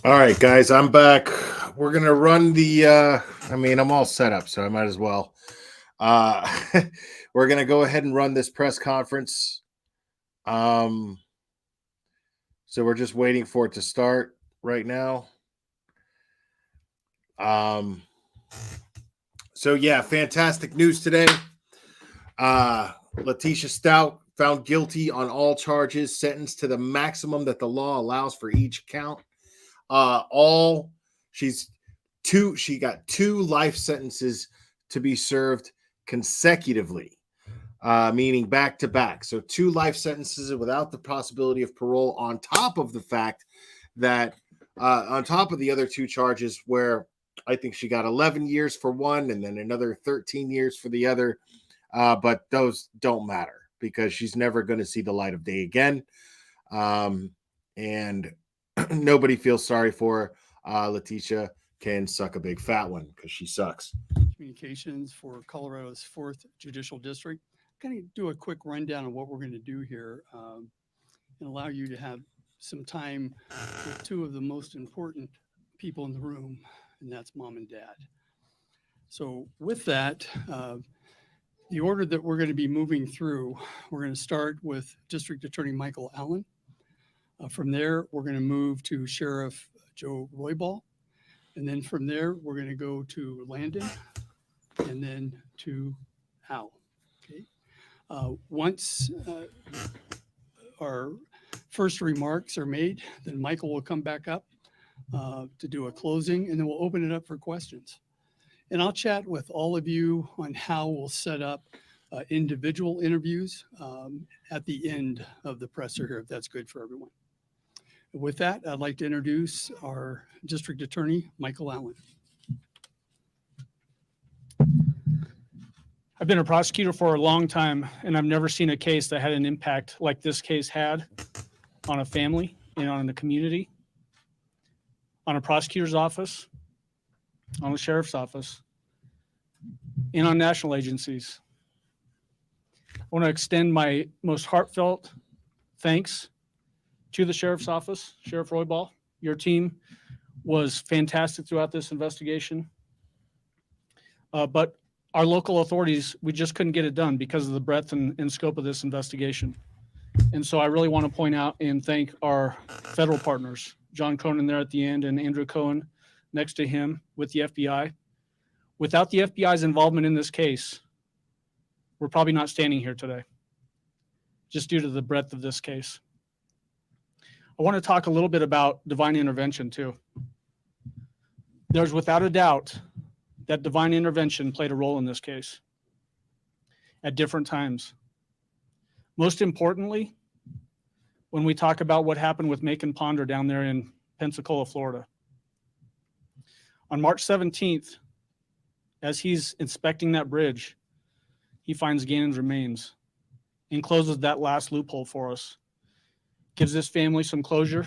All right, guys, I'm back. We're gonna run the. I'm all set up, so I might as well. Uh, we're gonna go ahead and run this press conference. Um, so we're just waiting for it to start right now. Um, so yeah, fantastic news today. Letecia Stauch found guilty on all charges, sentenced to the maximum that the law allows for each count. All she's two. She got two life sentences to be served consecutively, meaning back to back. So two life sentences without the possibility of parole, on top of the fact that on top of the other two charges, where I think she got 11 years for one and then another 13 years for the other. But those don't matter because she's never going to see the light of day again. And nobody feels sorry for her. Letecia can suck a big fat one because she sucks. Communications for Colorado's 4th Judicial District. I'm going to do a quick rundown of what we're going to do here and allow you to have some time with two of the most important people in the room, and that's mom and dad. So with that, the order that we're going to be moving through, we're going to start with District Attorney Michael Allen. From there, we're going to move to Sheriff Joe Roybal. And then from there, we're going to go to Landon and then to Al. Okay. Once our first remarks are made, then Michael will come back up to do a closing, and then we'll open it up for questions. And I'll chat with all of you on how we'll set up individual interviews at the end of the presser here, if that's good for everyone. With that, I'd like to introduce our District Attorney, Michael Allen. I've been a prosecutor for a long time, and I've never seen a case that had an impact like this case had on a family and on the community, on a prosecutor's office, on the sheriff's office, and on national agencies. I want to extend my most heartfelt thanks to the sheriff's office, Sheriff Roybal. Your team was fantastic throughout this investigation. But our local authorities, we just couldn't get it done because of the breadth and scope of this investigation. And so I really want to point out and thank our federal partners, John Cronin there at the end and Andrew Cohen next to him with the FBI. Without the FBI's involvement in this case, we're probably not standing here today, just due to the breadth of this case. I want to talk a little bit about divine intervention too. There's without a doubt that divine intervention played a role in this case at different times. Most importantly, when we talk about what happened with Macon Ponder down there in Pensacola, Florida. On March 17th, as he's inspecting that bridge, he finds Gannon's remains and closes that last loophole for us. Gives this family some closure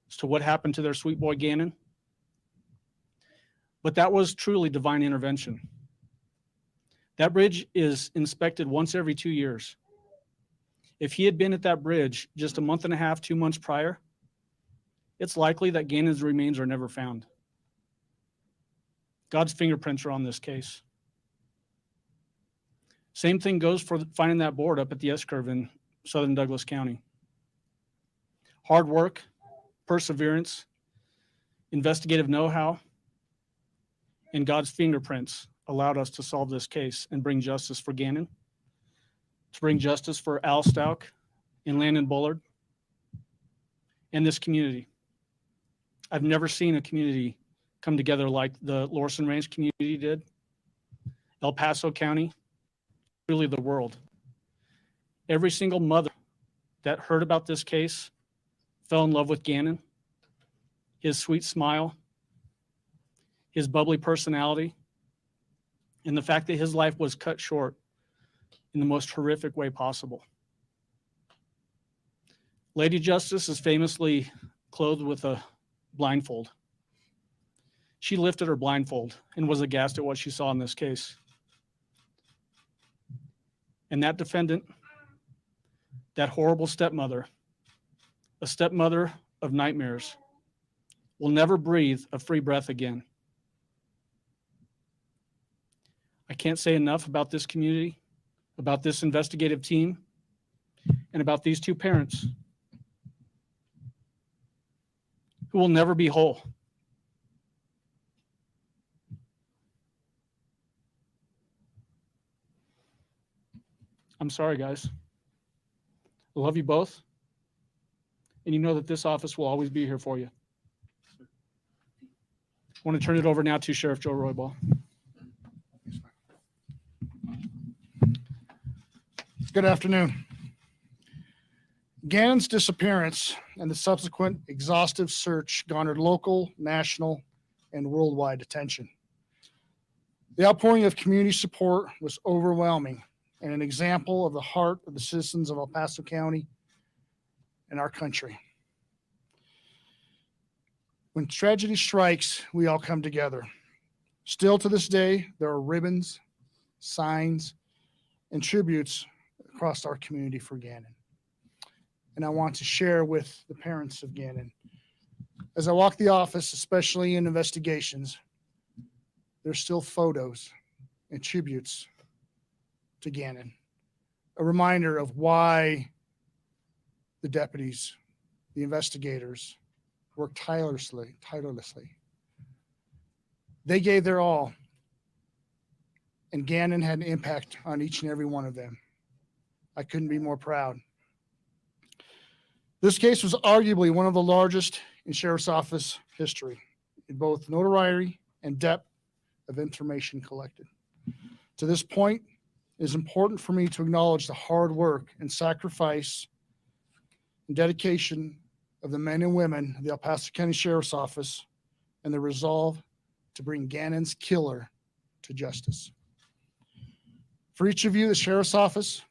as to what happened to their sweet boy Gannon. But that was truly divine intervention. That bridge is inspected once every 2 years. If he had been at that bridge just a month and a half, 2 months prior, it's likely that Gannon's remains are never found. God's fingerprints are on this case. Same thing goes for finding that board up at the S-curve in southern Douglas County. Hard work, perseverance, investigative know-how, and God's fingerprints allowed us to solve this case and bring justice for Gannon, to bring justice for Al Stauch and Landon Bullard, and this community. I've never seen a community come together like the Lorson Ranch community did, El Paso County, really the world. Every single mother that heard about this case fell in love with Gannon, his sweet smile, his bubbly personality, and the fact that his life was cut short in the most horrific way possible. Lady Justice is famously clothed with a blindfold. She lifted her blindfold and was aghast at what she saw in this case. And that defendant, that horrible stepmother, a stepmother of nightmares, will never breathe a free breath again. I can't say enough about this community, about this investigative team, and about these two parents who will never be whole. I'm sorry, guys. I love you both. And you know that this office will always be here for you. I want to turn it over now to Sheriff Joe Roybal. Good afternoon. Gannon's disappearance and the subsequent exhaustive search garnered local, national, and worldwide attention. The outpouring of community support was overwhelming and an example of the heart of the citizens of El Paso County and our country. When tragedy strikes, we all come together. Still to this day, there are ribbons, signs, and tributes across our community for Gannon. And I want to share with the parents of Gannon. As I walk the office, especially in investigations, there's still photos and tributes to Gannon. A reminder of why the deputies, the investigators, worked tirelessly. They gave their all, and Gannon had an impact on each and every one of them. I couldn't be more proud. This case was arguably one of the largest in Sheriff's Office history, in both notoriety and depth of information collected. To this point, it is important for me to acknowledge the hard work and sacrifice and dedication of the men and women of the El Paso County Sheriff's Office and the resolve to bring Gannon's killer to justice. For each of you, the Sheriff's Office,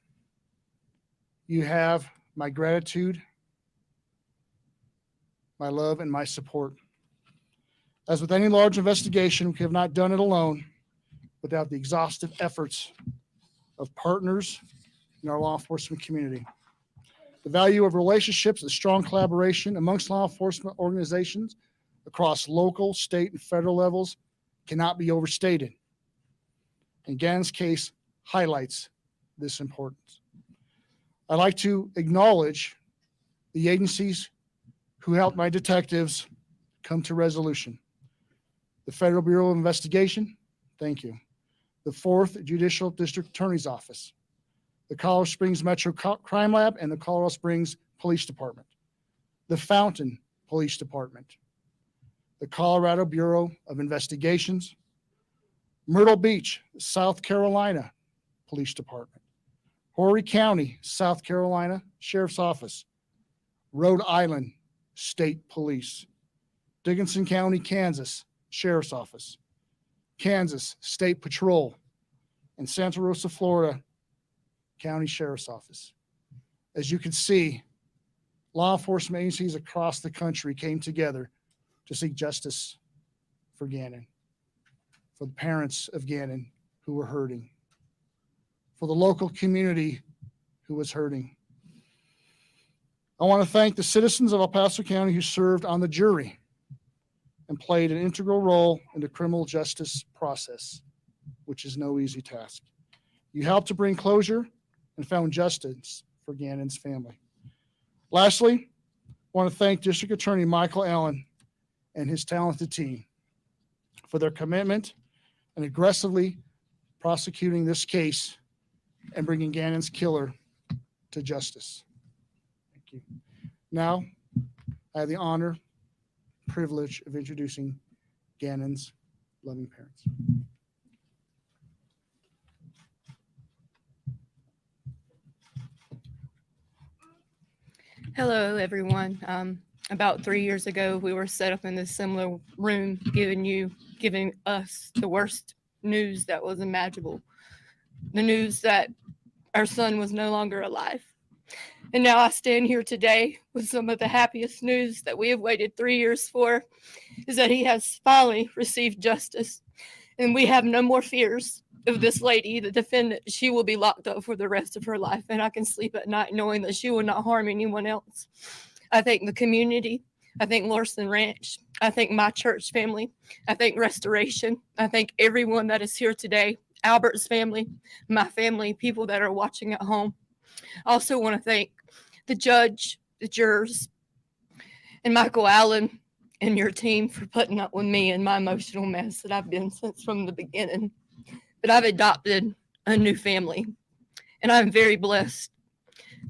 you have my gratitude, my love, and my support. As with any large investigation, we have not done it alone without the exhaustive efforts of partners in our law enforcement community. The value of relationships and strong collaboration amongst law enforcement organizations across local, state, and federal levels cannot be overstated. And Gannon's case highlights this importance. I'd like to acknowledge the agencies who helped my detectives come to resolution. The Federal Bureau of Investigation, thank you. The 4th Judicial District Attorney's Office, the Colorado Springs Metro Crime Lab, and the Colorado Springs Police Department, the Fountain Police Department, the Colorado Bureau of Investigations, Myrtle Beach, South Carolina Police Department, Horry County, South Carolina Sheriff's Office, Rhode Island State Police, Dickinson County, Kansas Sheriff's Office, Kansas State Patrol, and Santa Rosa, Florida County Sheriff's Office. As you can see, law enforcement agencies across the country came together to seek justice for Gannon, for the parents of Gannon who were hurting, for the local community who was hurting. I want to thank the citizens of El Paso County who served on the jury and played an integral role in the criminal justice process, which is no easy task. You helped to bring closure and found justice for Gannon's family. Lastly, I want to thank District Attorney Michael Allen and his talented team for their commitment and aggressively prosecuting this case and bringing Gannon's killer to justice. Thank you. Now, I have the honor, privilege of introducing Gannon's loving parents. Hello, everyone. About 3 years ago, we were set up in this similar room, giving us the worst news that was imaginable. The news that our son was no longer alive. And now I stand here today with some of the happiest news that we have waited 3 years for, is that he has finally received justice. And we have no more fears of this lady, the defendant. She will be locked up for the rest of her life, and I can sleep at night knowing that she will not harm anyone else. I thank the community I thank Larson Ranch. I thank my church family. I thank Restoration. I thank everyone that is here today. Albert's family, my family, people that are watching at home. I also want to thank the judge, the jurors, and Michael Allen and your team for putting up with me and my emotional mess that I've been since from the beginning. But I've adopted a new family, and I'm very blessed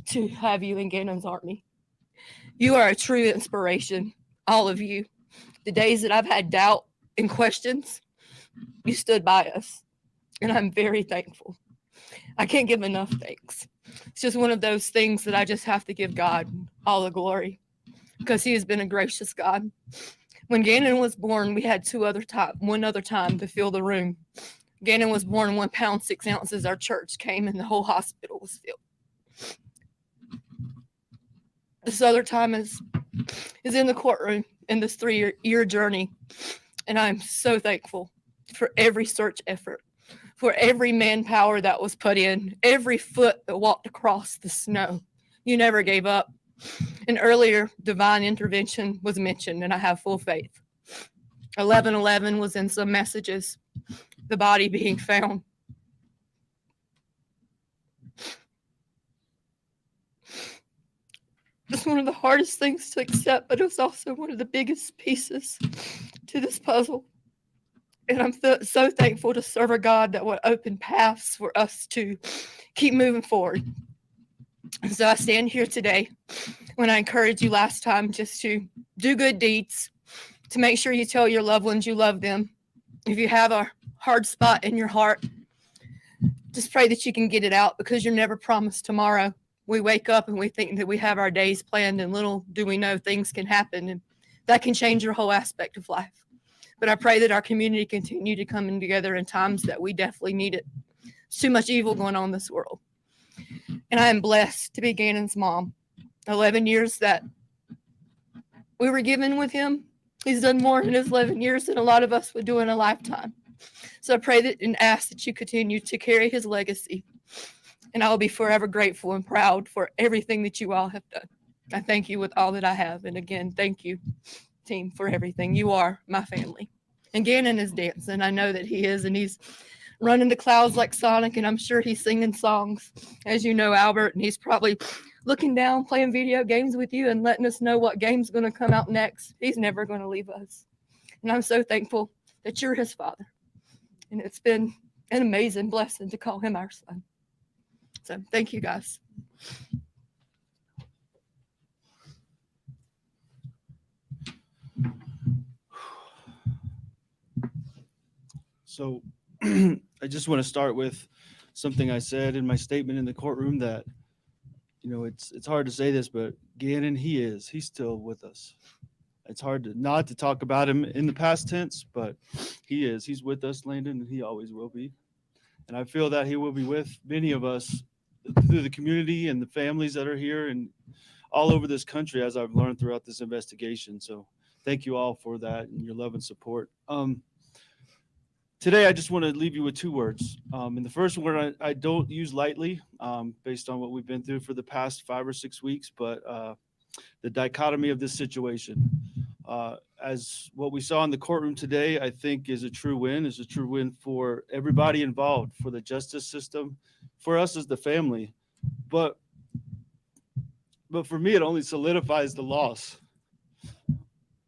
to have you in Gannon's Army. You are a true inspiration, all of you. The days that I've had doubt and questions, you stood by us, and I'm very thankful. I can't give enough thanks. It's just one of those things that I just have to give God all the glory because he has been a gracious God. When Gannon was born, we had one other time to fill the room. Gannon was born 1 pound, 6 ounces. Our church came and the whole hospital was filled. This other time is in the courtroom in this 3-year journey. And I'm so thankful for every search effort, for every manpower that was put in, every foot that walked across the snow. You never gave up. And earlier, divine intervention was mentioned, and I have full faith. 11:11 was in some messages, the body being found. It's one of the hardest things to accept, but it was also one of the biggest pieces to this puzzle. And I'm so thankful to serve a God that would open paths for us to keep moving forward. And so I stand here today when I encouraged you last time just to do good deeds, to make sure you tell your loved ones you love them. If you have a hard spot in your heart, just pray that you can get it out because you're never promised tomorrow. We wake up and we think that we have our days planned, and little do we know things can happen, and that can change your whole aspect of life. But I pray that our community continue to come in together in times that we definitely need it. There's too much evil going on in this world. And I am blessed to be Gannon's mom. 11 years that we were given with him. He's done more in his 11 years than a lot of us would do in a lifetime. So I pray that and ask that you continue to carry his legacy. And I will be forever grateful and proud for everything that you all have done. I thank you with all that I have. And again, thank you, team, for everything. You are my family. And Gannon is dancing. I know that he is. And he's running the clouds like Sonic. And I'm sure he's singing songs, as you know, Albert. And he's probably looking down, playing video games with you and letting us know what game's going to come out next. He's never going to leave us. And I'm so thankful that you're his father. And it's been an amazing blessing to call him our son. So thank you, guys. So I just want to start with something I said in my statement in the courtroom that, you know, it's hard to say this, but Gannon, he's still with us. It's hard not to talk about him in the past tense, but he's with us, Landon, and he always will be. And I feel that he will be with many of us through the community and the families that are here and all over this country, as I've learned throughout this investigation. So thank you all for that and your love and support. Today, I just want to leave you with 2 words. And the first word I don't use lightly based on what we've been through for the past 5 or 6 weeks, but the dichotomy of this situation. As what we saw in the courtroom today, I think is a true win for everybody involved, for the justice system, for us as the family. But for me, it only solidifies the loss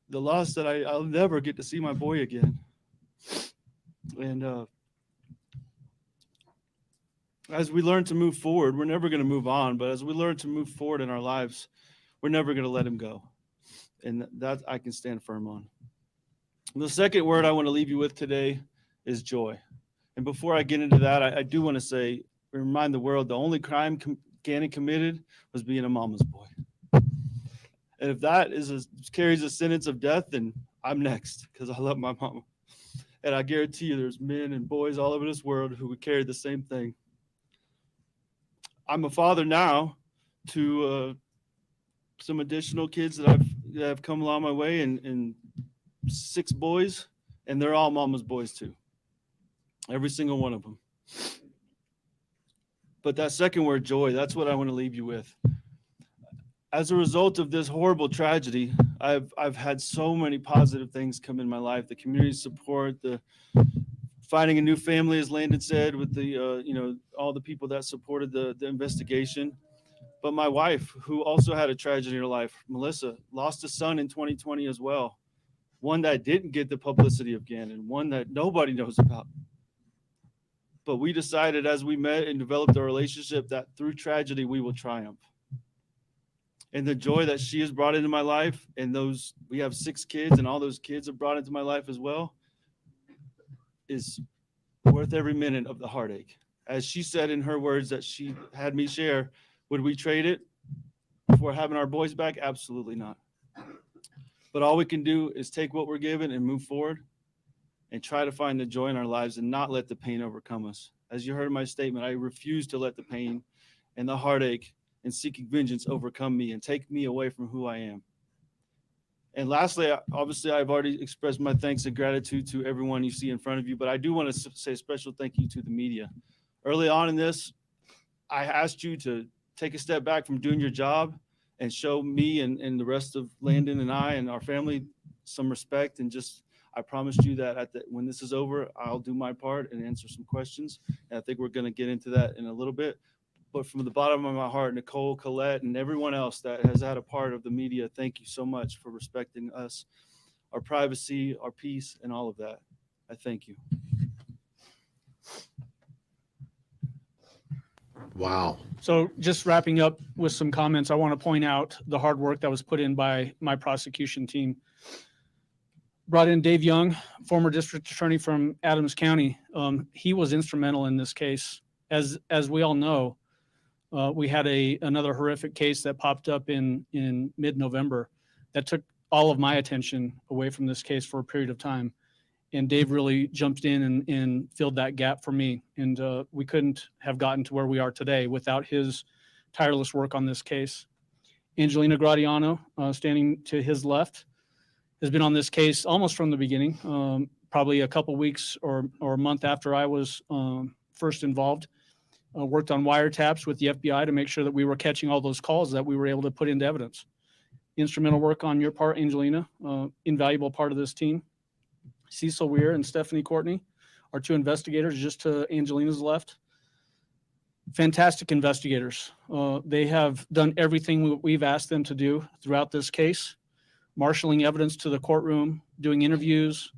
that I'll never get to see my boy again. And as we learn to move forward, we're never going to move on, but as we learn to move forward in our lives, we're never going to let him go. And that I can stand firm on. The second word I want to leave you with today is joy. And before I get into that, I do want to remind the world, the only crime Gannon committed was being a mama's boy. And if that carries a sentence of death, then I'm next, because I love my mama. And I guarantee you there's men and boys all over this world who would carry the same thing. I'm a father now to some additional kids that have come along my way, and 6 boys, and they're all mama's boys too. Every single one of them. But that second word, joy, that's what I want to leave you with. as a result of this horrible tragedy, I've had so many positive things come in my life. The community support, the finding a new family, as Landon said, with the all the people that supported the investigation. But my wife, who also had a tragedy in her life, Melissa, lost a son in 2020 as well. One that didn't get the publicity of Gannon, one that nobody knows about. But we decided as we met and developed our relationship that through tragedy, we will triumph. And the joy that she has brought into my life, and we have 6 kids, and all those kids have brought into my life as well, is worth every minute of the heartache. As she said in her words that she had me share, would we trade it for having our boys back? Absolutely not. But all we can do is take what we're given and move forward and try to find the joy in our lives and not let the pain overcome us. As you heard in my statement, I refuse to let the pain and the heartache and seeking vengeance overcome me and take me away from who I am. And lastly, obviously, I've already expressed my thanks and gratitude to everyone you see in front of you, but I do want to say a special thank you to the media. Early on in this, I asked you to take a step back from doing your job and show me and the rest of Landon and I and our family some respect. And just, I promised you that when this is over, I'll do my part and answer some questions. And I think we're going to get into that in a little bit. But from the bottom of my heart, Nicole, Colette, and everyone else that has had a part of the media, thank you so much for respecting us, our privacy, our peace, and all of that. I thank you. Wow. So just wrapping up with some comments, I want to point out the hard work that was put in by my prosecution team. Brought in Dave Young, former district attorney from Adams County. He was instrumental in this case. As we all know, we had another horrific case that popped up in mid-November that took all of my attention away from this case for a period of time. And Dave really jumped in and filled that gap for me. And we couldn't have gotten to where we are today without his tireless work on this case. Angelina Gratiano, standing to his left, has been on this case almost from the beginning, probably a couple weeks or a month after I was first involved. Worked on wiretaps with the FBI to make sure that we were catching all those calls that we were able to put into evidence. Instrumental work on your part, Angelina, invaluable part of this team. Cecil Weir and Stephanie Courtney, our 2 investigators just to Angelina's left. Fantastic investigators. They have done everything we've asked them to do throughout this case, marshaling evidence to the courtroom, doing interviews,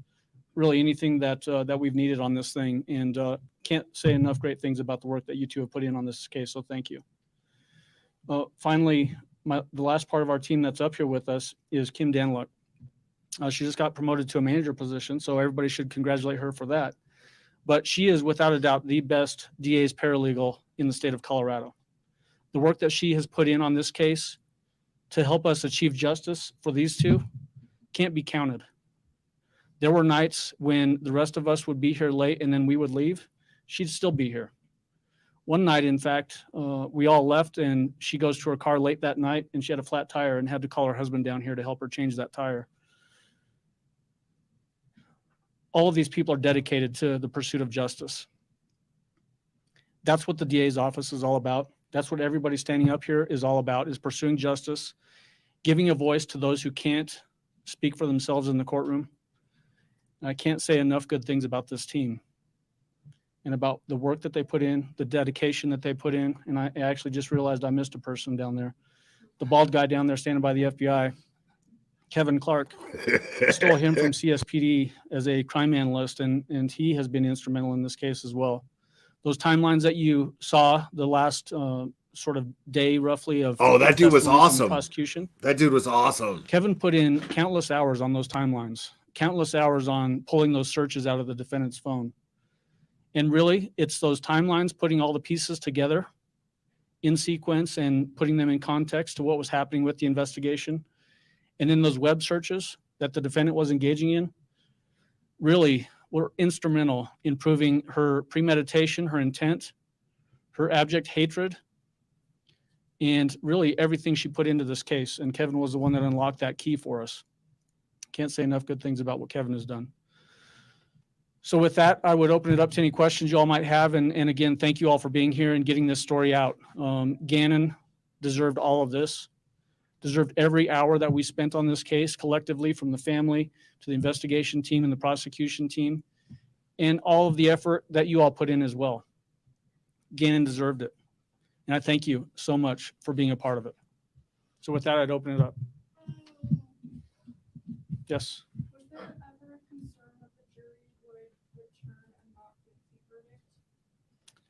really anything that we've needed on this thing. And can't say enough great things about the work that you 2 have put in on this case, so thank you. Finally, the last part of our team that's up here with us is Kim Danluck. She just got promoted to a manager position, so everybody should congratulate her for that. But she is, without a doubt, the best DA's paralegal in the state of Colorado. The work that she has put in on this case to help us achieve justice for these 2 can't be counted. There were nights when the rest of us would be here late and then we would leave. She'd still be here. One night, in fact, we all left and she goes to her car late that night and she had a flat tire and had to call her husband down here to help her change that tire. All of these people are dedicated to the pursuit of justice. That's what the DA's office is all about. That's what everybody standing up here is all about, is pursuing justice, giving a voice to those who can't speak for themselves in the courtroom. And I can't say enough good things about this team and about the work that they put in, the dedication that they put in. And I actually just realized I missed a person down there. The bald guy down there standing by the FBI, Kevin Clark. Stole him from CSPD as a crime analyst, and he has been instrumental in this case as well. Those timelines that you saw the last sort of day roughly of that dude was awesome. Prosecution. That dude was awesome. Kevin put in countless hours on those timelines, countless hours on pulling those searches out of the defendant's phone. And really, it's those timelines, putting all the pieces together in sequence and putting them in context to what was happening with the investigation. And then those web searches that the defendant was engaging in really were instrumental in proving her premeditation, her intent, her abject hatred, and really everything she put into this case. And Kevin was the one that unlocked that key for us. Can't say enough good things about what Kevin has done. So with that, I would open it up to any questions you all might have. And again, thank you all for being here and getting this story out. Gannon deserved all of this. deserved every hour that we spent on this case collectively, from the family to the investigation team and the prosecution team, and all of the effort that you all put in as well. Gannon deserved it. And I thank you so much for being a part of it. So with that, I'd open it up. Yes. Was there ever a concern that the jury would return a not guilty verdict?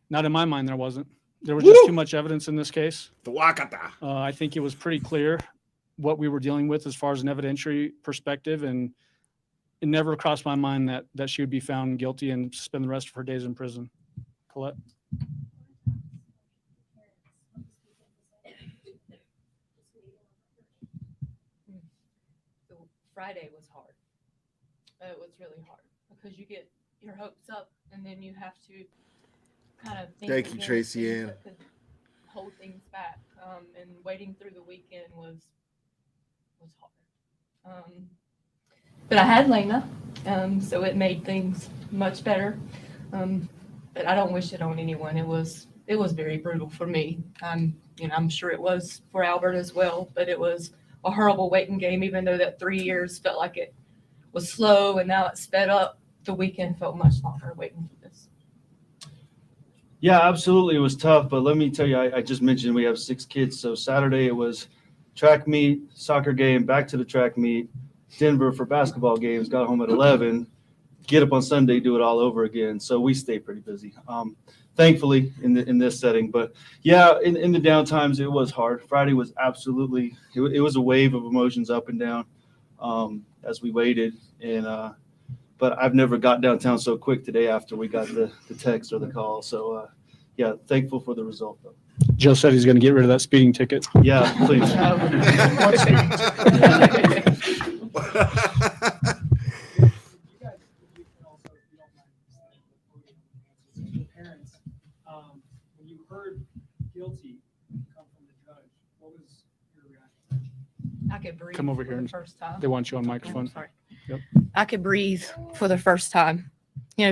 Not in my mind, there wasn't. There was just too much evidence in this case. The Wakata. I think it was pretty clear what we were dealing with as far as an evidentiary perspective, and it never crossed my mind that she would be found guilty and spend the rest of her days in prison. Colette? So Friday was hard. It was really hard because you get your hopes up and then you have to kind of think Thank you, against Tracy things Ann. that could hold things back. And waiting through the weekend was hard. But I had Lena, so it made things much better. But I don't wish it on anyone. It was very brutal for me. I'm sure it was for Albert as well, but it was a horrible waiting game, even though that 3 years felt like it was slow and now it's sped up. The weekend felt much longer waiting for this. Yeah, absolutely. It was tough, but let me tell you, I just mentioned we have 6 kids. So Saturday it was track meet, soccer game, back to the track meet, Denver for basketball games, got home at 11, get up on Sunday, do it all over again. So we stay pretty busy. Thankfully in this setting, but yeah, in the downtimes, it was hard. Friday was absolutely, it was a wave of emotions up and down as we waited. And, but I've never got downtown so quick today after we got the text or the call. So yeah, thankful for the result though. Joe said he's going to get rid of that speeding ticket. Yeah, please. Parents, when you heard guilty come from the judge, what was your reaction? I could breathe. Come over for here the and- first time. They want you on I'm microphone. sorry. Yep. I could breathe for the first time.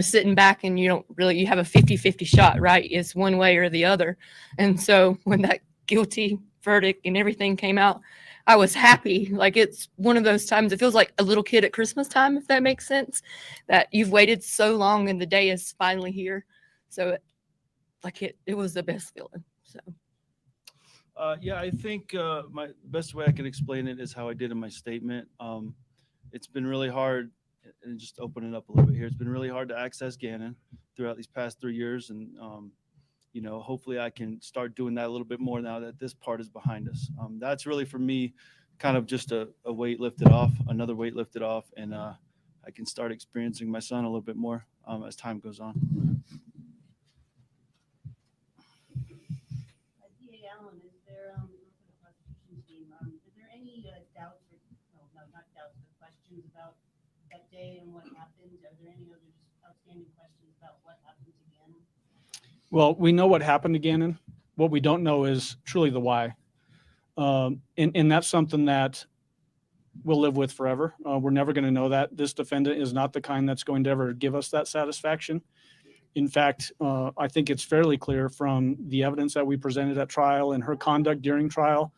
Sitting back and you have a 50-50 shot, right? It's one way or the other. And so when that guilty verdict and everything came out, I was happy. Like, it's one of those times, it feels like a little kid at Christmas time, if that makes sense, that you've waited so long and the day is finally here. So it was the best feeling. So Yeah, I think my best way I can explain it is how I did in my statement. It's been really hard, and just opening up a little bit here, it's been really hard to access Gannon throughout these past 3 years. And, hopefully I can start doing that a little bit more now that this part is behind us. That's really for me kind of just a weight lifted off, another weight lifted off, and I can start experiencing my son a little bit more as time goes on. DA Allen, is there, for the prosecution team, is there any doubts or, no, not doubts, but questions about that day and what happened? Are there any other just outstanding questions about what happened to Gannon? Well, we know what happened to Gannon. What we don't know is truly the why. And that's something that we'll live with forever. We're never going to know that. This defendant is not the kind that's going to ever give us that satisfaction. In fact, I think it's fairly clear from the evidence that we presented at trial and her conduct during trial,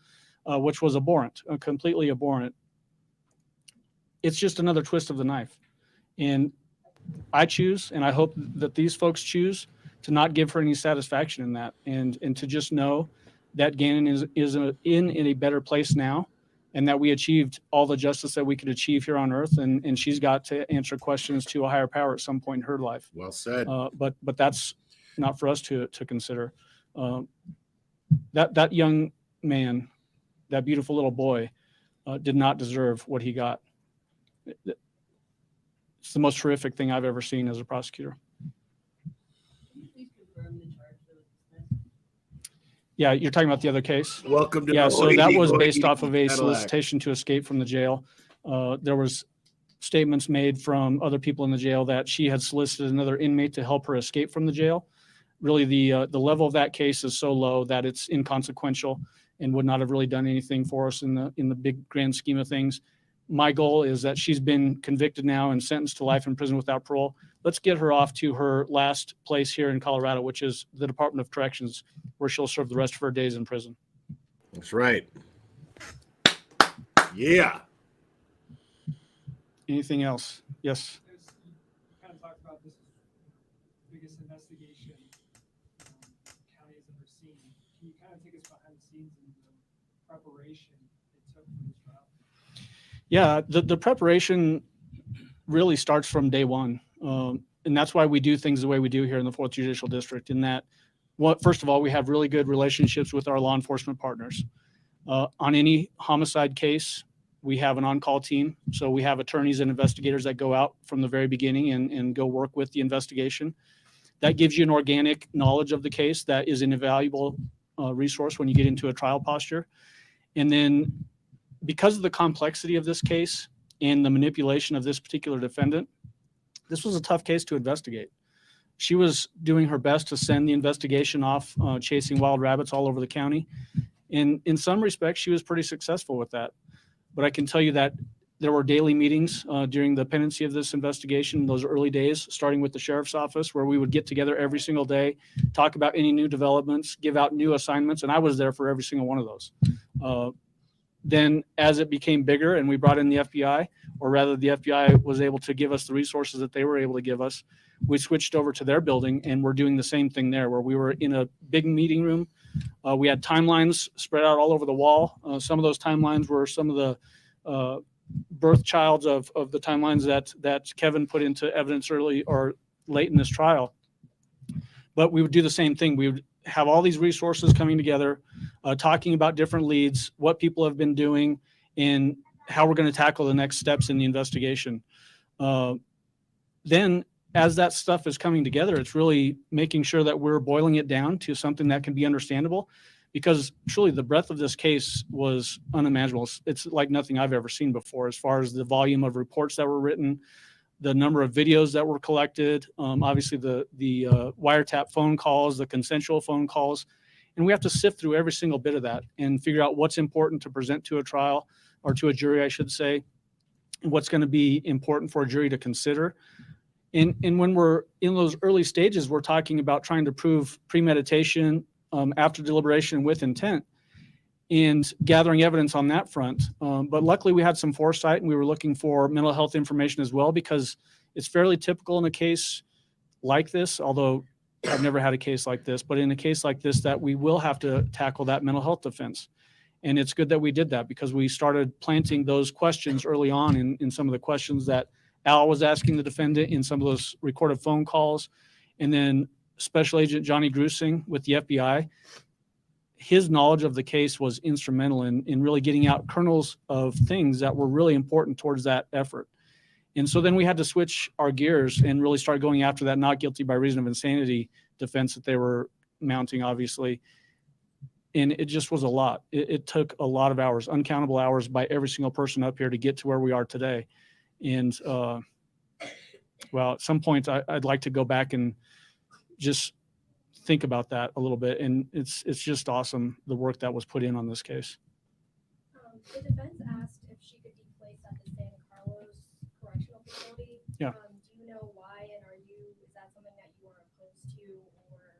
which was abhorrent, completely abhorrent. It's just another twist of the knife. And I choose, and I hope that these folks choose, to not give her any satisfaction in that, and to just know that Gannon is in a better place now, and that we achieved all the justice that we could achieve here on earth, and she's got to answer questions to a higher power at some point in her life. Well said. But that's not for us to consider. That young man, that beautiful little boy, did not deserve what he got. It's the most horrific thing I've ever seen as a prosecutor. Please confirm the charge that was dismissed. Yeah, you're talking about the other case? Welcome to Yeah, so that was Illegal based off of a Cadillac. solicitation to escape from the jail. There was statements made from other people in the jail that she had solicited another inmate to help her escape from the jail. Really, the level of that case is so low that it's inconsequential and would not have really done anything for us in the big grand scheme of things. My goal is that she's been convicted now and sentenced to life in prison without parole. Let's get her off to her last place here in Colorado, which is the Department of Corrections, where she'll serve the rest of her days in prison. That's right. Yeah. Anything else? Yes. You kind of talked about this biggest investigation the county has ever seen. Can you kind of take us behind the scenes in the preparation it took for this trial? Yeah, the preparation really starts from day one. And that's why we do things the way we do here in the 4th Judicial District, in that, first of all, we have really good relationships with our law enforcement partners. On any homicide case, we have an on-call team. So we have attorneys and investigators that go out from the very beginning and go work with the investigation. That gives you an organic knowledge of the case that is an invaluable resource when you get into a trial posture. And then because of the complexity of this case and the manipulation of this particular defendant, this was a tough case to investigate. She was doing her best to send the investigation off, chasing wild rabbits all over the county. And in some respects, she was pretty successful with that. But I can tell you that there were daily meetings during the pendency of this investigation, those early days, starting with the sheriff's office, where we would get together every single day, talk about any new developments, give out new assignments, and I was there for every single one of those. Then as it became bigger and we brought in the FBI, or rather the FBI was able to give us the resources that they were able to give us, we switched over to their building and we're doing the same thing there, where we were in a big meeting room. We had timelines spread out all over the wall. Some of those timelines were some of the birth childs of the timelines that Kevin put into evidence early or late in this trial. But we would do the same thing. We would have all these resources coming together, talking about different leads, what people have been doing, and how we're going to tackle the next steps in the investigation. Then as that stuff is coming together, it's really making sure that we're boiling it down to something that can be understandable, because truly the breadth of this case was unimaginable. It's like nothing I've ever seen before, as far as the volume of reports that were written, the number of videos that were collected, obviously the wiretap phone calls, the consensual phone calls. And we have to sift through every single bit of that and figure out what's important to present to a trial, or to a jury, I should say, and what's going to be important for a jury to consider. And when we're in those early stages, we're talking about trying to prove premeditation, after deliberation, with intent, and gathering evidence on that front. But luckily we had some foresight, and we were looking for mental health information as well, because it's fairly typical in a case like this, although I've never had a case like this, but in a case like this, that we will have to tackle that mental health defense. And it's good that we did that, because we started planting those questions early on in some of the questions that Al was asking the defendant in some of those recorded phone calls. And then Special Agent Johnny Grusing with the FBI, his knowledge of the case was instrumental in really getting out kernels of things that were really important towards that effort. And so then we had to switch our gears and really start going after that not guilty by reason of insanity defense that they were mounting, obviously. And it just was a lot. It took a lot of hours, uncountable hours by every single person up here to get to where we are today. And well, at some point I'd like to go back and just think about that a little bit. And it's just awesome, the work that was put in on this case. The defense asked if she could be placed at the San Carlos Correctional Facility. Yeah. Do you know why, and is that something that you are opposed to, or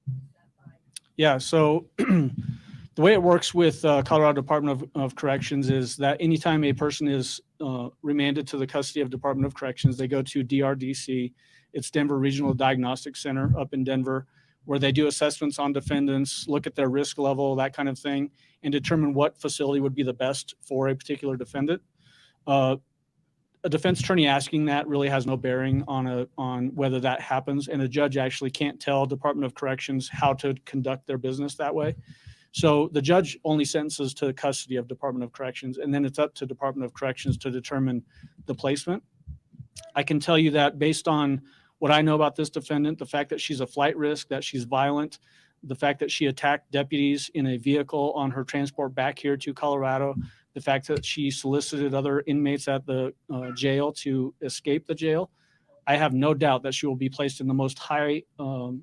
is that fine? Yeah, so the way it works with Colorado Department of Corrections is that anytime a person is remanded to the custody of Department of Corrections, they go to DRDC. It's Denver Regional Diagnostic Center up in Denver, where they do assessments on defendants, look at their risk level, that kind of thing, and determine what facility would be the best for a particular defendant. A defense attorney asking that really has no bearing on whether that happens, and a judge actually can't tell Department of Corrections how to conduct their business that way. So the judge only sentences to the custody of Department of Corrections, and then it's up to Department of Corrections to determine the placement. I can tell you that based on what I know about this defendant, the fact that she's a flight risk, that she's violent, the fact that she attacked deputies in a vehicle on her transport back here to Colorado, the fact that she solicited other inmates at the jail to escape the jail, I have no doubt that she will be placed in the most high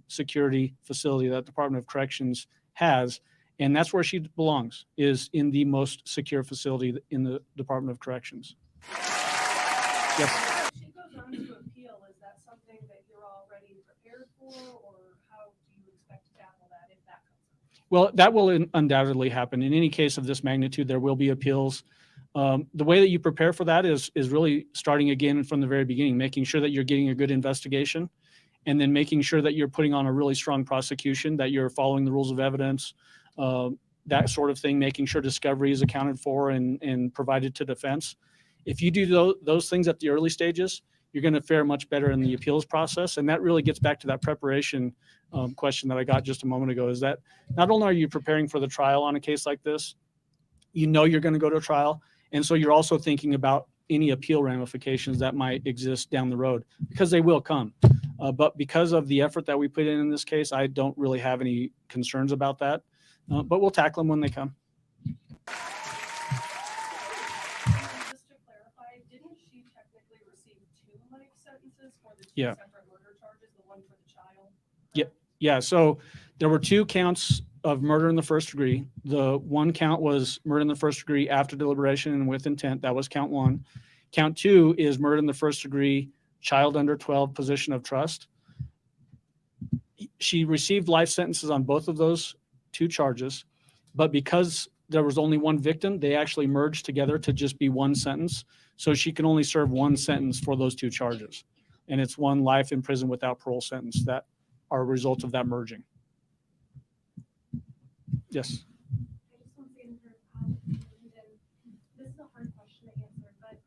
security facility that Department of Corrections has. And that's where she belongs, is in the most secure facility in the Department of Corrections. Yes. If she goes on to appeal, is that something that you're already prepared for, or how do you expect to tackle that if that comes up? Well, that will undoubtedly happen. In any case of this magnitude, there will be appeals. The way that you prepare for that is really starting again from the very beginning, making sure that you're getting a good investigation, and then making sure that you're putting on a really strong prosecution, that you're following the rules of evidence, that sort of thing, making sure discovery is accounted for and provided to defense. If you do those things at the early stages, you're going to fare much better in the appeals process. And that really gets back to that preparation question that I got just a moment ago, is that not only are you preparing for the trial on a case like this, you know you're going to go to a trial. And so you're also thinking about any appeal ramifications that might exist down the road, because they will come. But because of the effort that we put in this case, I don't really have any concerns about that. But we'll tackle them when they come. Just to clarify, didn't she technically receive 2 life sentences for the 2 Yeah. separate murder charges, the one for the child? Yeah, so there were 2 counts of murder in the first degree. The one count was murder in the first degree after deliberation and with intent. That was count 1. Count 2 is murder in the first degree, child under 12, position of trust. She received life sentences on both of those 2 charges, but because there was only one victim, they actually merged together to just be one sentence. So she can only serve one sentence for those 2 charges. And it's 1 life in prison without parole sentence that are a result of that merging. Yes. I just want to say to her, Landon, this is a hard question to answer, but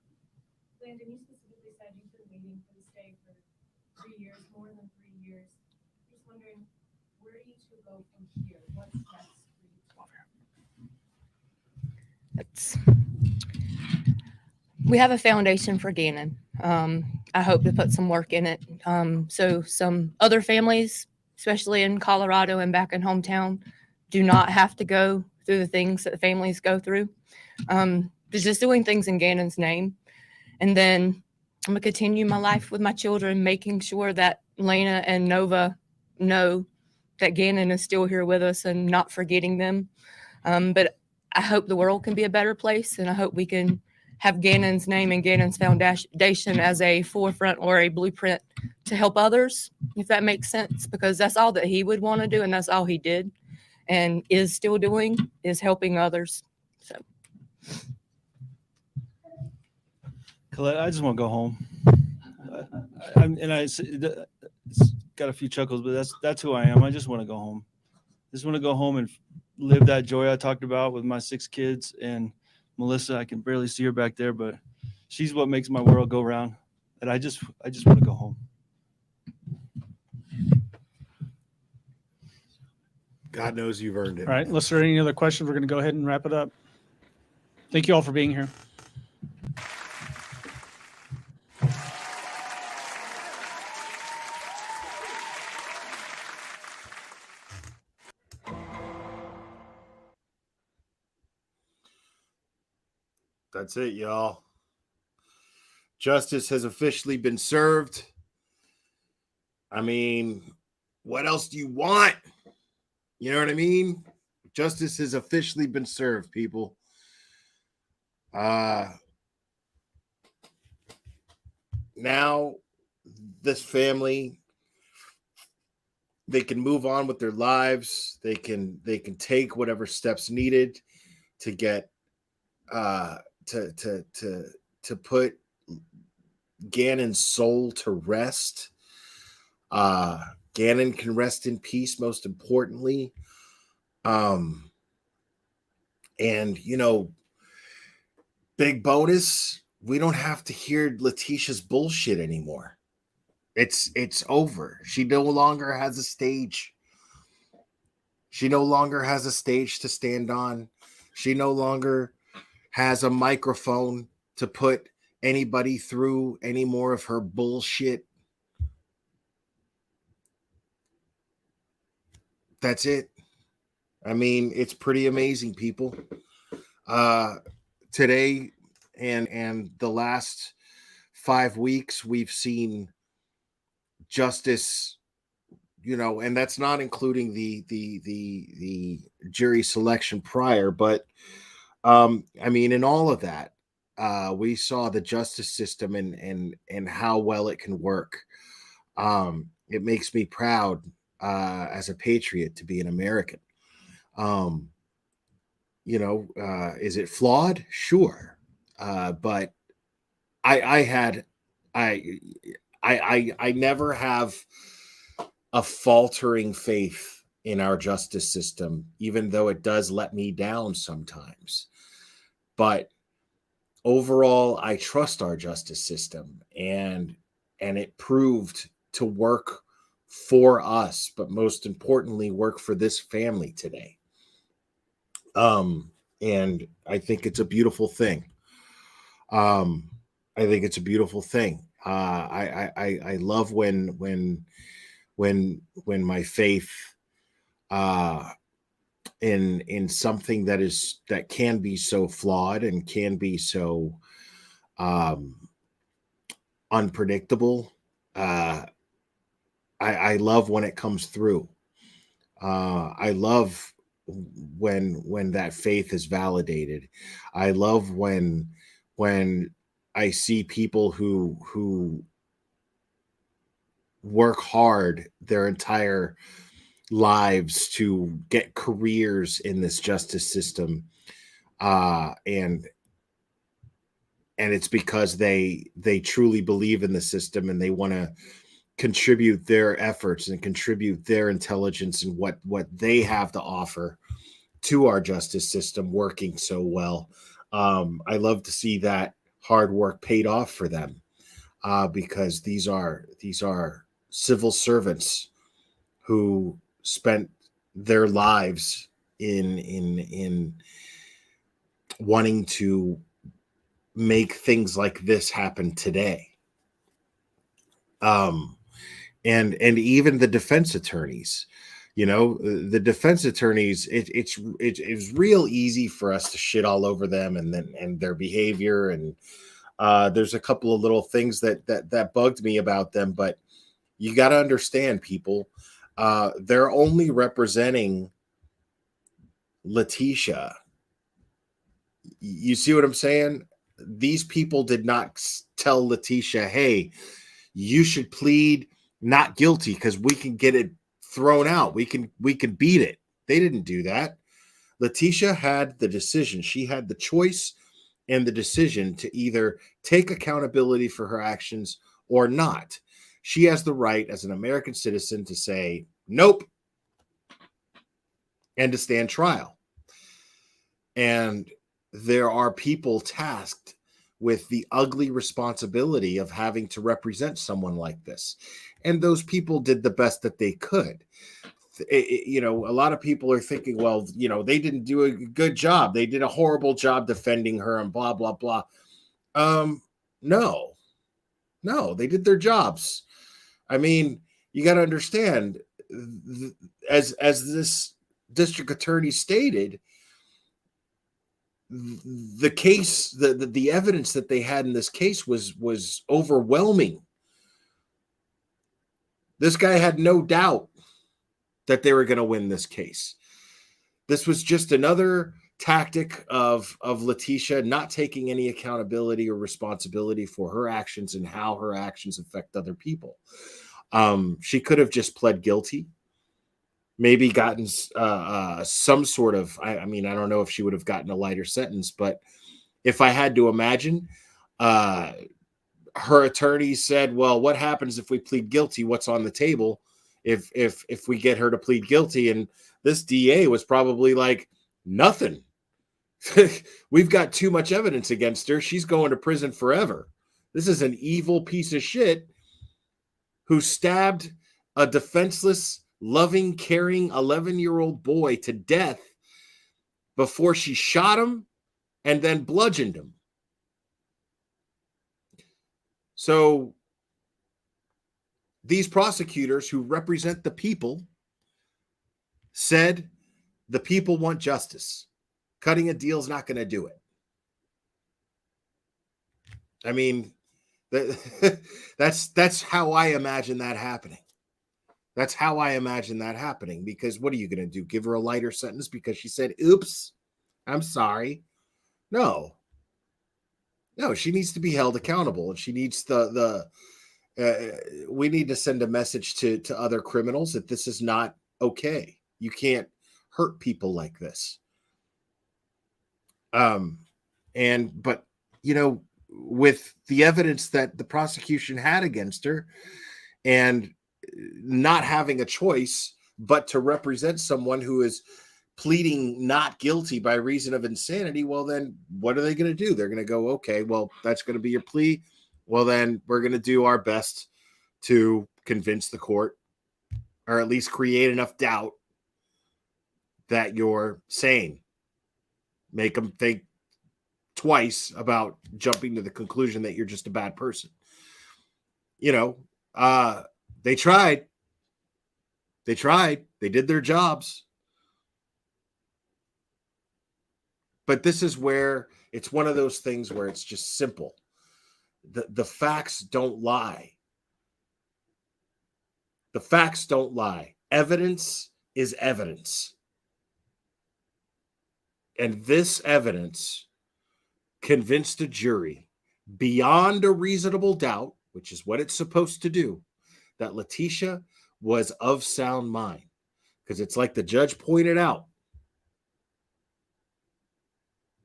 Landon, you specifically said you've been waiting for this day for 3 years, more than 3 years. Just wondering, where do you 2 go from here? What's next for you 2? We have a foundation for Gannon. I hope to put some work in it. So some other families, especially in Colorado and back in hometown, do not have to go through the things that families go through. Just doing things in Gannon's name. And then I'm gonna continue my life with my children, making sure that Lena and Nova know that Gannon is still here with us and not forgetting them. But I hope the world can be a better place, and I hope we can have Gannon's name and Gannon's foundation as a forefront or a blueprint to help others, if that makes sense, because that's all that he would want to do, and that's all he did and is still doing, is helping others. So Colette, I just want to go home. It's got a few chuckles, but that's who I am. I just want to go home. Just want to go home and live that joy I talked about with my 6 kids. And Melissa, I can barely see her back there, but she's what makes my world go round. And I just want to go home. God knows you've earned it. All right, unless there are any other questions, we're going to go ahead and wrap it up. Thank you all for being here. That's it, y'all. Justice has officially been served. I mean, what else do you want? You know what I mean? Justice has officially been served, people. Now this family, they can move on with their lives. They can take whatever steps needed to get to put Gannon's soul to rest. Gannon can rest in peace, most importantly. And big bonus, we don't have to hear Letecia's bullshit anymore. It's over. She no longer has a stage. She no longer has a stage to stand on. She no longer has a microphone to put anybody through any more of her bullshit. That's it. I mean, it's pretty amazing, people. Today and the last 5 weeks, we've seen justice, and that's not including the jury selection prior, but I mean, in all of that, we saw the justice system and how well it can work. It makes me proud as a patriot to be an American. Um, is it flawed? Sure. But I had I never have a faltering faith in our justice system, even though it does let me down sometimes. But overall, I trust our justice system, and it proved to work for us, but most importantly, work for this family today. And I think it's a beautiful thing. Um, I think it's a beautiful thing. I love when my faith in something that can be so flawed and can be so um, unpredictable. I love when it comes through. I love when that faith is validated. I love when I see people who work hard their entire lives to get careers in this justice system, and it's because they truly believe in the system, and they want to contribute their efforts and contribute their intelligence and what they have to offer to our justice system working so well. I love to see that hard work paid off for them, because these are civil servants who spent their lives in wanting to make things like this happen today. And even the defense attorneys, the defense attorneys, it's real easy for us to shit all over them and their behavior. And there's a couple of little things that bugged me about them, but you got to understand, people, they're only representing Letecia. You see what I'm saying? These people did not tell Letecia, hey, you should plead not guilty because we can get it thrown out. We can beat it. They didn't do that. Letecia had the decision. She had the choice and the decision to either take accountability for her actions or not. She has the right as an American citizen to say, nope, and to stand trial. And there are people tasked with the ugly responsibility of having to represent someone like this. And those people did the best that they could. A lot of people are thinking, well, they didn't do a good job. They did a horrible job defending her and blah, blah, blah. No, they did their jobs. I mean, you got to understand, as this district attorney stated, the case, the evidence that they had in this case was overwhelming. This guy had no doubt that they were going to win this case. This was just another tactic of Letecia not taking any accountability or responsibility for her actions and how her actions affect other people. She could have just pled guilty, maybe gotten some sort of, I mean, I don't know if she would have gotten a lighter sentence, but if I had to imagine, her attorney said, well, what happens if we plead guilty? What's on the table if we get her to plead guilty? And this DA was probably like, nothing. We've got too much evidence against her. She's going to prison forever. This is an evil piece of shit who stabbed a defenseless, loving, caring 11-year-old boy to death before she shot him and then bludgeoned him. So these prosecutors who represent the people said the people want justice. Cutting a deal is not going to do it. I mean, that's how I imagine that happening. That's how I imagine that happening, because what are you going to do? Give her a lighter sentence because she said, oops, I'm sorry. No, she needs to be held accountable, and she needs we need to send a message to other criminals that this is not okay. You can't hurt people like this. But with the evidence that the prosecution had against her, and not having a choice but to represent someone who is pleading not guilty by reason of insanity, well, then what are they going to do? They're going to go, okay, well, that's going to be your plea. Well, then we're going to do our best to convince the court, or at least create enough doubt that you're sane. Make them think twice about jumping to the conclusion that you're just a bad person. They tried. They did their jobs. But this is where it's one of those things where it's just simple. The facts don't lie. The facts don't lie. Evidence is evidence. And this evidence convinced a jury beyond a reasonable doubt, which is what it's supposed to do, that Letecia was of sound mind. Because it's like the judge pointed out.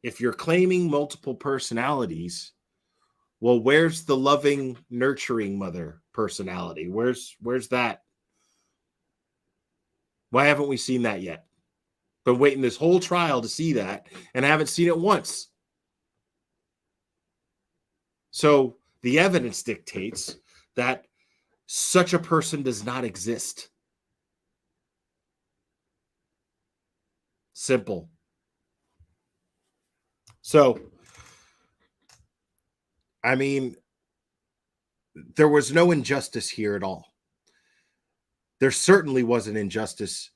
If you're claiming multiple personalities, well, where's the loving, nurturing mother personality? Where's that? Why haven't we seen that yet? Been waiting this whole trial to see that, and I haven't seen it once. So the evidence dictates that such a person does not exist. Simple. So, I mean, there was no injustice here at all. There certainly was an injustice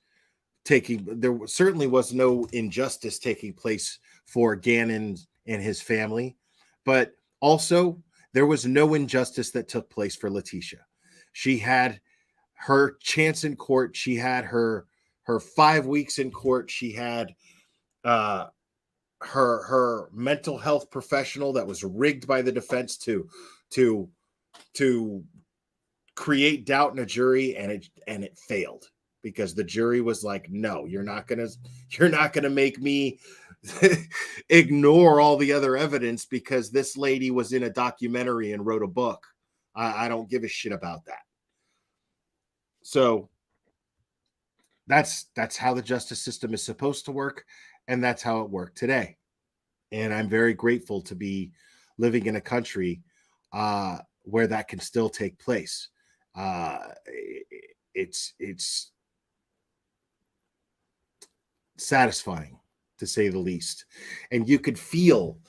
there certainly was no injustice taking place for Gannon and his family, but also there was no injustice that took place for Letecia. She had her chance in court. She had her 5 weeks in court. She had her mental health professional that was rigged by the defense to create doubt in a jury, and it failed because the jury was like, no, you're not gonna make me ignore all the other evidence because this lady was in a documentary and wrote a book. I don't give a shit about that. So that's how the justice system is supposed to work, and that's how it worked today. And I'm very grateful to be living in a country where that can still take place. It's satisfying, to say the least. And you could feel,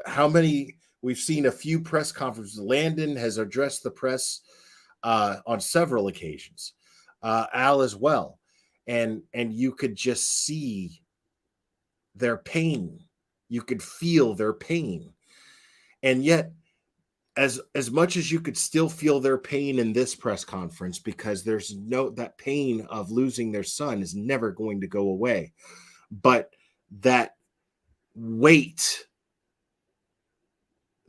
how many, we've seen a few press conferences. Landon has addressed the press on several occasions, Al as well. And you could just see their pain. You could feel their pain. And yet, as much as you could still feel their pain in this press conference, because that pain of losing their son is never going to go away, but that weight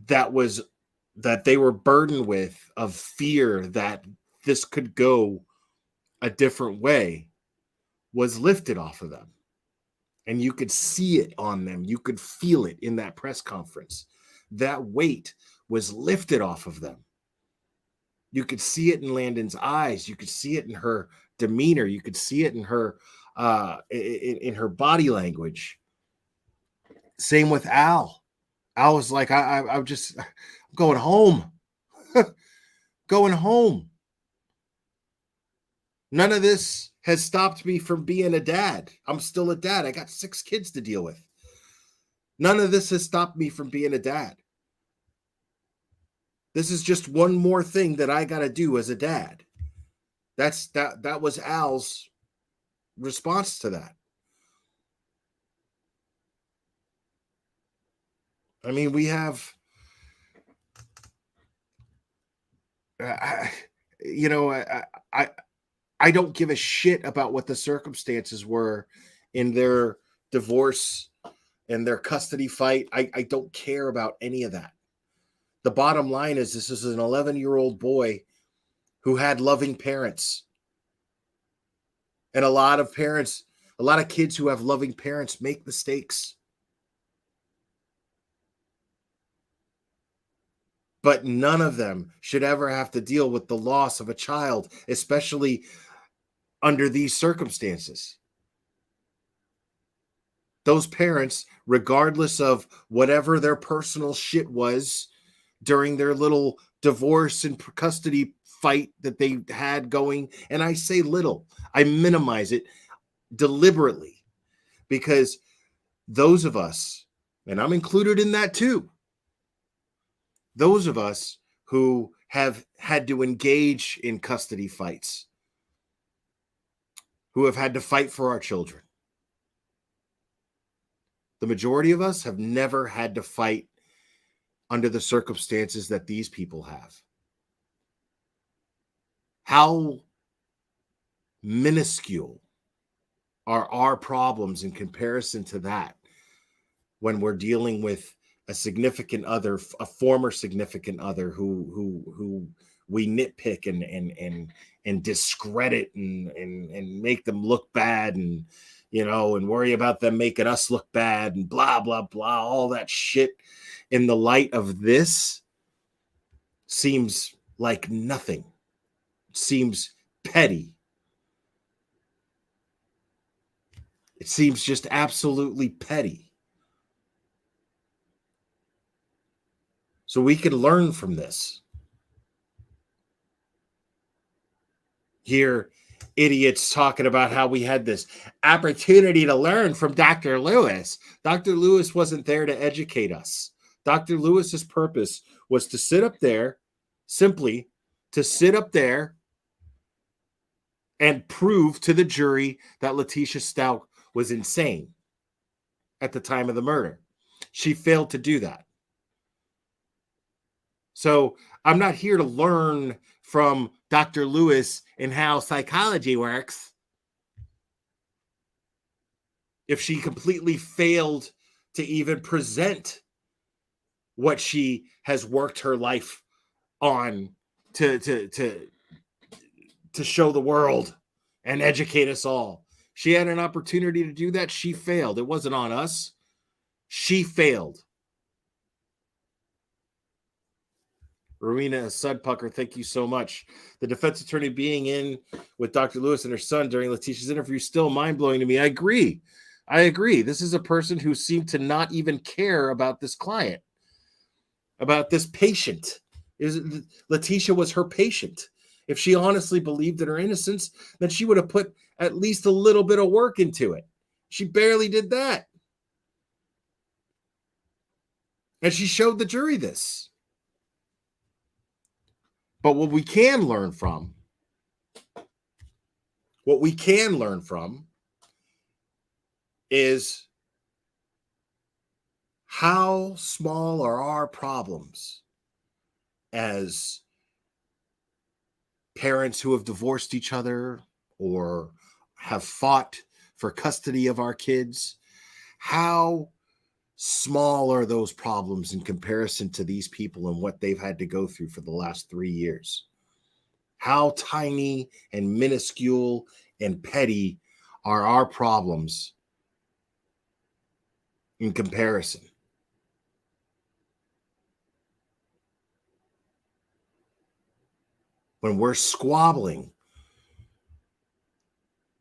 that they were burdened with of fear that this could go a different way was lifted off of them. And you could see it on them. You could feel it in that press conference. That weight was lifted off of them. You could see it in Landon's eyes. You could see it in her demeanor. You could see it in her body language. Same with Al. Al was like, I'm going home. Going home. None of this has stopped me from being a dad. I'm still a dad. I got 6 kids to deal with. None of this has stopped me from being a dad. This is just one more thing that I got to do as a dad. That was Al's response to that. I mean, we have, I don't give a shit about what the circumstances were in their divorce and their custody fight. I don't care about any of that. The bottom line is this is an 11-year-old boy who had loving parents. And a lot of parents A lot of kids who have loving parents make mistakes. But none of them should ever have to deal with the loss of a child, especially under these circumstances. Those parents, regardless of whatever their personal shit was during their little divorce and custody fight that they had going, and I say little, I minimize it deliberately, because those of us, and I'm included in that too, those of us who have had to engage in custody fights, who have had to fight for our children, the majority of us have never had to fight under the circumstances that these people have. How minuscule are our problems in comparison to that when we're dealing with a significant other, a former significant other who we nitpick and discredit and make them look bad, and and worry about them making us look bad and blah blah blah, all that shit. In the light of this, seems like nothing. Seems petty. It seems just absolutely petty. So we can learn from this. Hear idiots talking about how we had this opportunity to learn from Dr. Lewis. Dr. Lewis wasn't there to educate us. Dr. Lewis's purpose was to sit up there, simply to sit up there and prove to the jury that Letecia Stauch was insane at the time of the murder. She failed to do that. So I'm not here to learn from Dr. Lewis and how psychology works if she completely failed to even present what she has worked her life on to show the world and educate us all. She had an opportunity to do that. She failed. It wasn't on us. She failed. Rowena Sudpucker, thank you so much. The defense attorney being in with Dr. Lewis and her son during Letecia's interview is still mind-blowing to me. I agree. This is a person who seemed to not even care about this client, about this patient. Letecia was her patient. If she honestly believed in her innocence, then she would have put at least a little bit of work into it. She barely did that. And she showed the jury this. But what we can learn from is how small are our problems as parents who have divorced each other or have fought for custody of our kids. How small are those problems in comparison to these people and what they've had to go through for the last 3 years? How tiny and minuscule and petty are our problems in comparison? When we're squabbling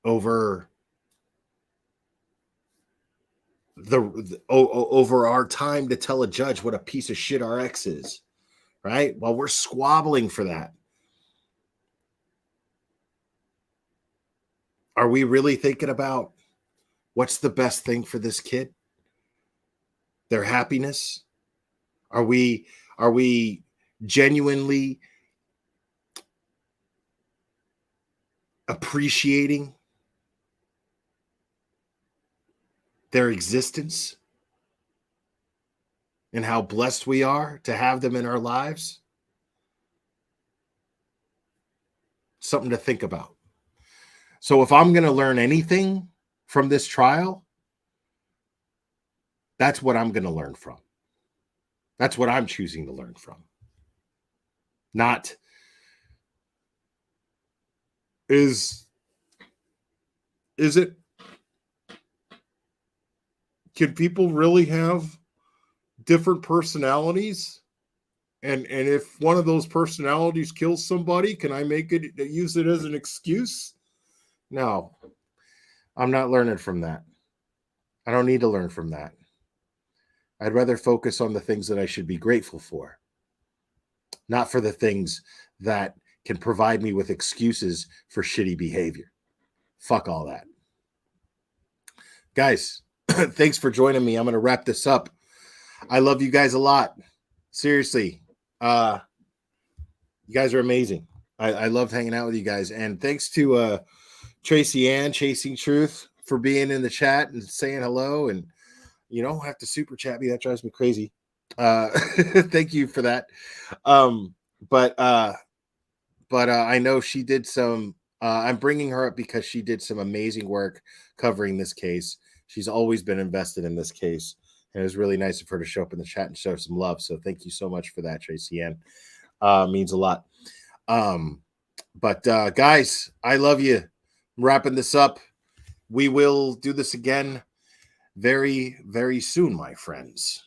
over over our time to tell a judge what a piece of shit our ex is, right? While we're squabbling for that, are we really thinking about what's the best thing for this kid? Their happiness? Are we genuinely appreciating their existence and how blessed we are to have them in our lives? Something to think about. So if I'm going to learn anything from this trial, that's what I'm going to learn from. That's what I'm choosing to learn from. Not is it can people really have different personalities? And if one of those personalities kills somebody, can I use it as an excuse? No, I'm not learning from that. I don't need to learn from that. I'd rather focus on the things that I should be grateful for, not for the things that can provide me with excuses for shitty behavior. Fuck all that. Guys, thanks for joining me. I'm going to wrap this up. I love you guys a lot. Seriously. You guys are amazing. I loved hanging out with you guys. And thanks to Tracy Ann, Chasing Truth, for being in the chat and saying hello. And you don't have to super chat me. That drives me crazy. Thank you for that. But I know she did some, I'm bringing her up because she did some amazing work covering this case. She's always been invested in this case. And it was really nice of her to show up in the chat and show some love. So thank you so much for that, Tracy Ann. Means a lot. But guys, I love you. I'm wrapping this up. We will do this again very, very soon, my friends.